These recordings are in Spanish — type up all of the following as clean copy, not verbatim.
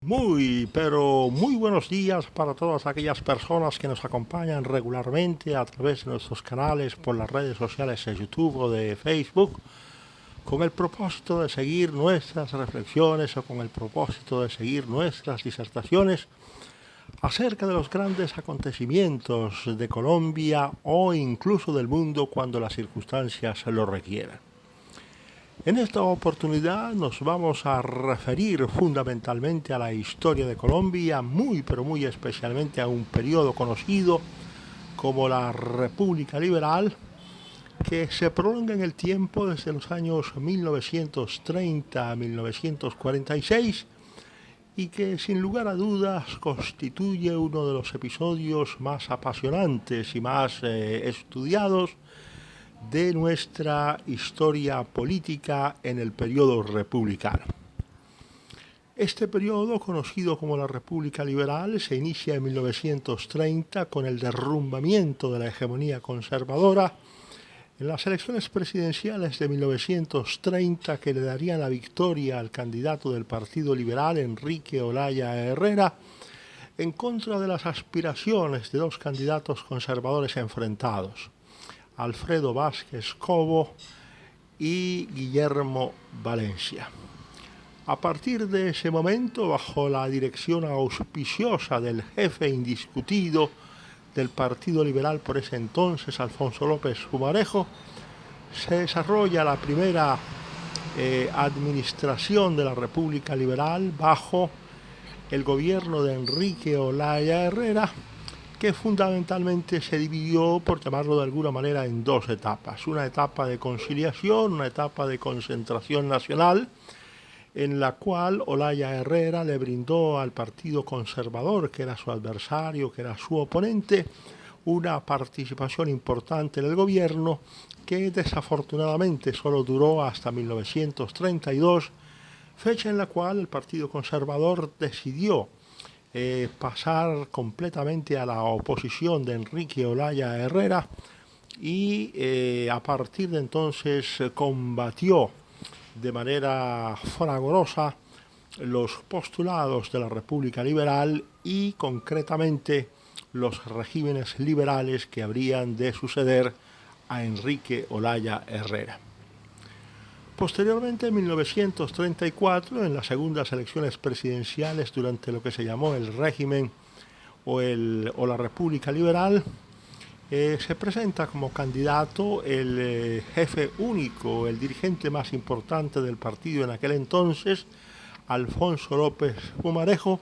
Pero muy buenos días para todas aquellas personas que nos acompañan regularmente a través de nuestros canales por las redes sociales de YouTube o de Facebook, con el propósito de seguir nuestras reflexiones o con el propósito de seguir nuestras disertaciones acerca de los grandes acontecimientos de Colombia o incluso del mundo cuando las circunstancias lo requieran. En esta oportunidad nos vamos a referir fundamentalmente a la historia de Colombia, muy especialmente a un periodo conocido como la República Liberal, que se prolonga en el tiempo desde los años 1930 a 1946 y que sin lugar a dudas constituye uno de los episodios más apasionantes y más estudiados de nuestra historia política en el periodo republicano. Este periodo, conocido como la República Liberal, se inicia en 1930 con el derrumbamiento de la hegemonía conservadora en las elecciones presidenciales de 1930 que le darían la victoria al candidato del Partido Liberal, Enrique Olaya Herrera, en contra de las aspiraciones de dos candidatos conservadores enfrentados, Alfredo Vázquez Cobo y Guillermo Valencia. A partir de ese momento, bajo la dirección auspiciosa del jefe indiscutido del Partido Liberal por ese entonces, Alfonso López Pumarejo, se desarrolla la primera administración de la República Liberal bajo el gobierno de Enrique Olaya Herrera, que fundamentalmente se dividió, por llamarlo de alguna manera, en dos etapas. Una etapa de conciliación, una etapa de concentración nacional, en la cual Olaya Herrera le brindó al Partido Conservador, que era su adversario, que era su oponente, una participación importante en el gobierno que desafortunadamente solo duró hasta 1932, fecha en la cual el Partido Conservador decidió pasar completamente a la oposición de Enrique Olaya Herrera y a partir de entonces combatió de manera fragorosa los postulados de la República Liberal y concretamente los regímenes liberales que habrían de suceder a Enrique Olaya Herrera. Posteriormente, en 1934, en las segundas elecciones presidenciales durante lo que se llamó el régimen o la República Liberal, se presenta como candidato el jefe único, el dirigente más importante del partido en aquel entonces, Alfonso López Pumarejo,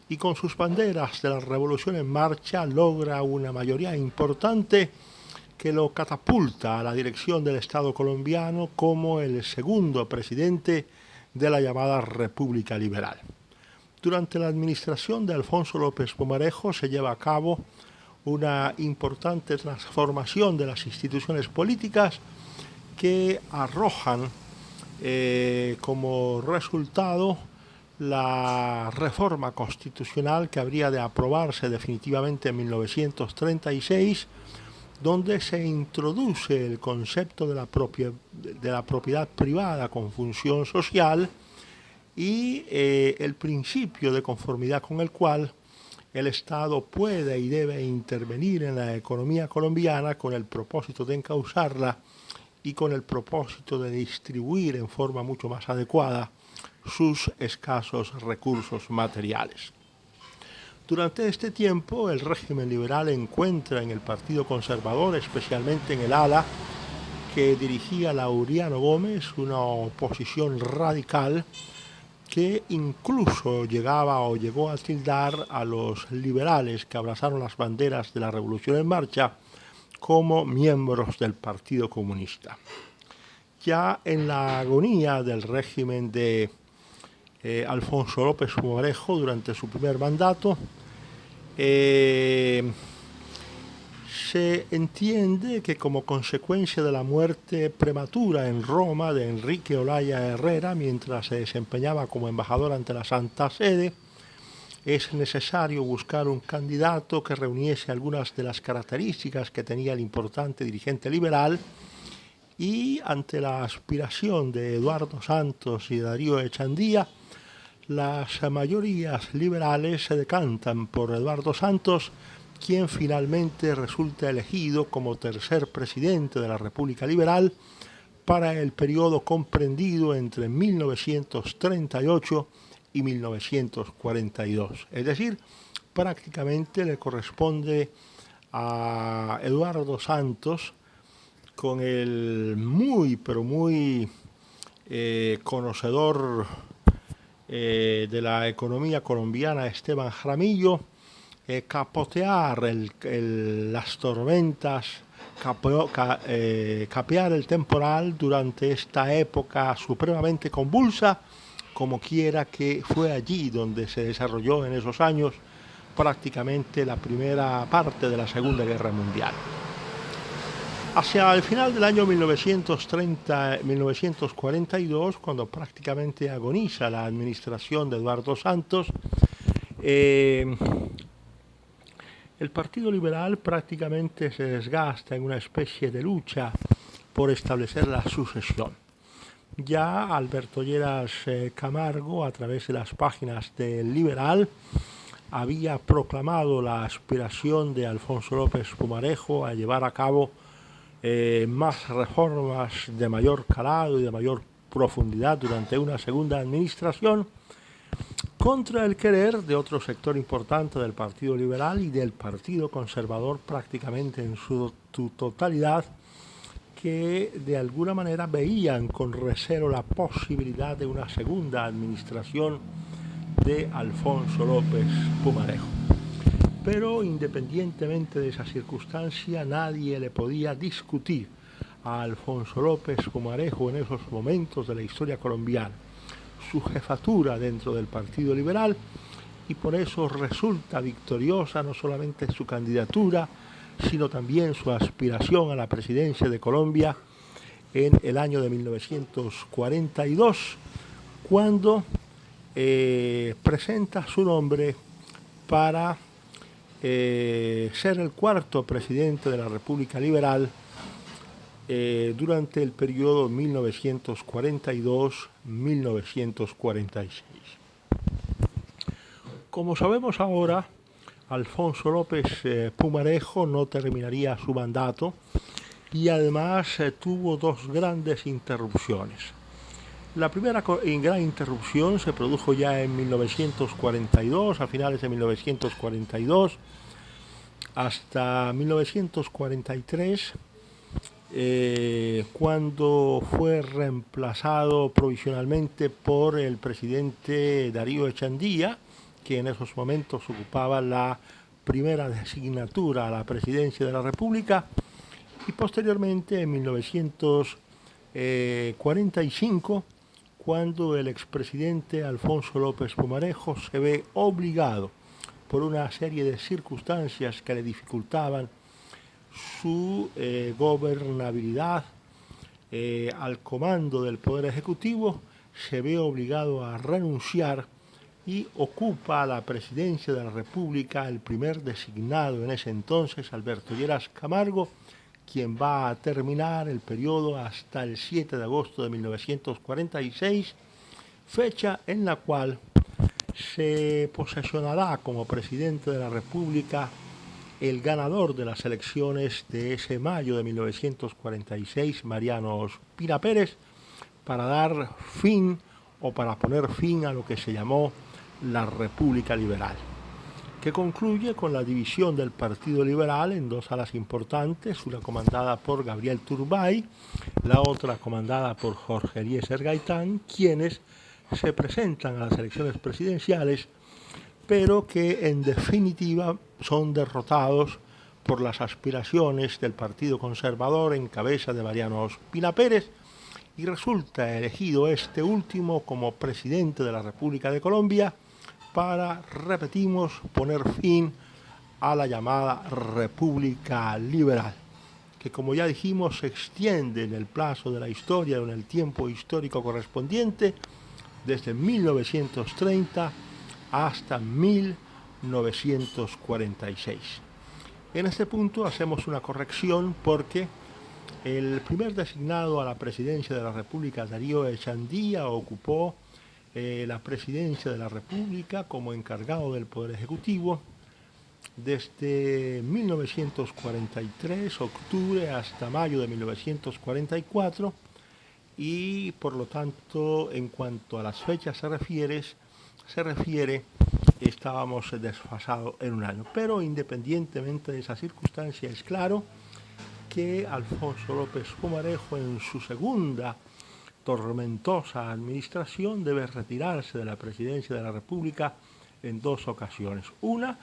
y con sus banderas de la Revolución en Marcha logra una mayoría importante que lo catapulta a la dirección del Estado colombiano como el segundo presidente de la llamada República Liberal. Durante la administración de Alfonso López Pumarejo se lleva a cabo una importante transformación de las instituciones políticas que arrojan como resultado la reforma constitucional que habría de aprobarse definitivamente en 1936, donde se introduce el concepto de la propiedad privada con función social y el principio de conformidad con el cual el Estado puede y debe intervenir en la economía colombiana con el propósito de encauzarla y con el propósito de distribuir en forma mucho más adecuada sus escasos recursos materiales. Durante este tiempo, el régimen liberal encuentra en el Partido Conservador, especialmente en el ala que dirigía Laureano Gómez, una oposición radical que incluso llegó a tildar a los liberales que abrazaron las banderas de la Revolución en Marcha como miembros del Partido Comunista. Ya en la agonía del régimen de Alfonso López Pumarejo durante su primer mandato, se entiende que como consecuencia de la muerte prematura en Roma de Enrique Olaya Herrera mientras se desempeñaba como embajador ante la Santa Sede, es necesario buscar un candidato que reuniese algunas de las características que tenía el importante dirigente liberal y ante la aspiración de Eduardo Santos y Darío Echandía, las mayorías liberales se decantan por Eduardo Santos, quien finalmente resulta elegido como tercer presidente de la República Liberal para el periodo comprendido entre 1938 y 1942. Es decir, prácticamente le corresponde a Eduardo Santos, con el muy, pero muy conocedor de la economía colombiana Esteban Jaramillo, capotear las tormentas, capear el temporal durante esta época supremamente convulsa, como quiera que fue allí donde se desarrolló en esos años prácticamente la primera parte de la Segunda Guerra Mundial. Hacia el final del año 1942, cuando prácticamente agoniza la administración de Eduardo Santos, el Partido Liberal prácticamente se desgasta en una especie de lucha por establecer la sucesión. Ya Alberto Lleras Camargo, a través de las páginas del Liberal, había proclamado la aspiración de Alfonso López Pumarejo a llevar a cabo más reformas de mayor calado y de mayor profundidad durante una segunda administración, contra el querer de otro sector importante del Partido Liberal y del Partido Conservador prácticamente en su totalidad, que de alguna manera veían con recelo la posibilidad de una segunda administración de Alfonso López Pumarejo. Pero independientemente de esa circunstancia, nadie le podía discutir a Alfonso López Pumarejo en esos momentos de la historia colombiana su jefatura dentro del Partido Liberal, y por eso resulta victoriosa no solamente su candidatura, sino también su aspiración a la presidencia de Colombia en el año de 1942, cuando presenta su nombre para ser el cuarto presidente de la República Liberal durante el periodo 1942-1946. Como sabemos ahora, Alfonso López Pumarejo no terminaría su mandato y además tuvo dos grandes interrupciones. La primera gran interrupción se produjo ya en 1942, a finales de 1942, hasta 1943, cuando fue reemplazado provisionalmente por el presidente Darío Echandía, que en esos momentos ocupaba la primera designatura a la presidencia de la República, y posteriormente en 1945, cuando el expresidente Alfonso López Pumarejo se ve obligado por una serie de circunstancias que le dificultaban su gobernabilidad al comando del Poder Ejecutivo, se ve obligado a renunciar y ocupa la presidencia de la República el primer designado en ese entonces, Alberto Lleras Camargo, quien va a terminar el periodo hasta el 7 de agosto de 1946, fecha en la cual se posesionará como presidente de la República el ganador de las elecciones de ese mayo de 1946, Mariano Ospina Pérez, para dar fin o para poner fin a lo que se llamó la República Liberal, que concluye con la división del Partido Liberal en dos alas importantes, una comandada por Gabriel Turbay, la otra comandada por Jorge Eliezer Gaitán, quienes se presentan a las elecciones presidenciales, pero que en definitiva son derrotados por las aspiraciones del Partido Conservador en cabeza de Mariano Ospina Pérez, y resulta elegido este último como presidente de la República de Colombia para, repetimos, poner fin a la llamada República Liberal, que, como ya dijimos, se extiende en el plazo de la historia o en el tiempo histórico correspondiente desde 1930 hasta 1946. En este punto hacemos una corrección porque el primer designado a la presidencia de la República, Darío Echandía, ocupó la presidencia de la República como encargado del Poder Ejecutivo desde 1943, octubre, hasta mayo de 1944, y por lo tanto, en cuanto a las fechas se refiere, estábamos desfasados en un año. Pero independientemente de esa circunstancia, es claro que Alfonso López Pumarejo, en su segunda tormentosa administración, debe retirarse de la presidencia de la República en dos ocasiones. Una,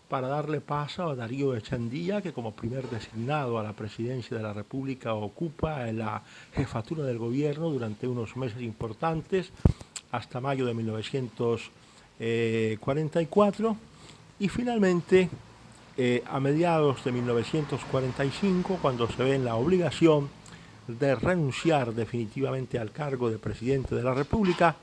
para darle paso a Darío Echandía, que como primer designado a la presidencia de la República ocupa la jefatura del gobierno durante unos meses importantes, hasta mayo de 1944, y finalmente a mediados de 1945, cuando se ve en la obligación de renunciar definitivamente al cargo de presidente de la República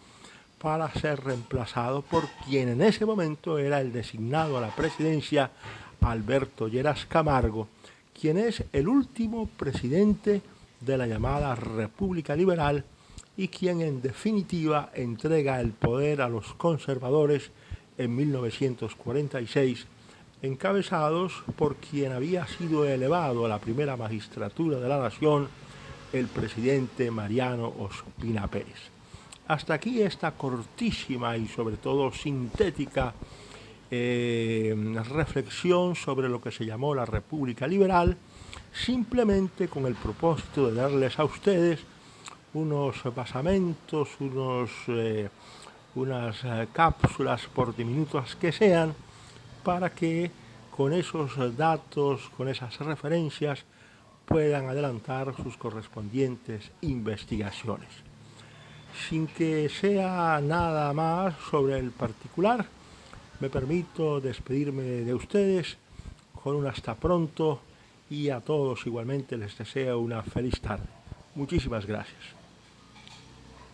para ser reemplazado por quien en ese momento era el designado a la presidencia, Alberto Lleras Camargo, quien es el último presidente de la llamada República Liberal y quien en definitiva entrega el poder a los conservadores en 1946, encabezados por quien había sido elevado a la primera magistratura de la nación, el presidente Mariano Ospina Pérez. Hasta aquí esta cortísima y sobre todo sintética reflexión sobre lo que se llamó la República Liberal, simplemente con el propósito de darles a ustedes unos basamentos, unas cápsulas por diminutas que sean, para que con esos datos, con esas referencias, puedan adelantar sus correspondientes investigaciones. Sin que sea nada más sobre el particular, me permito despedirme de ustedes con un hasta pronto y a todos igualmente les deseo una feliz tarde. Muchísimas gracias.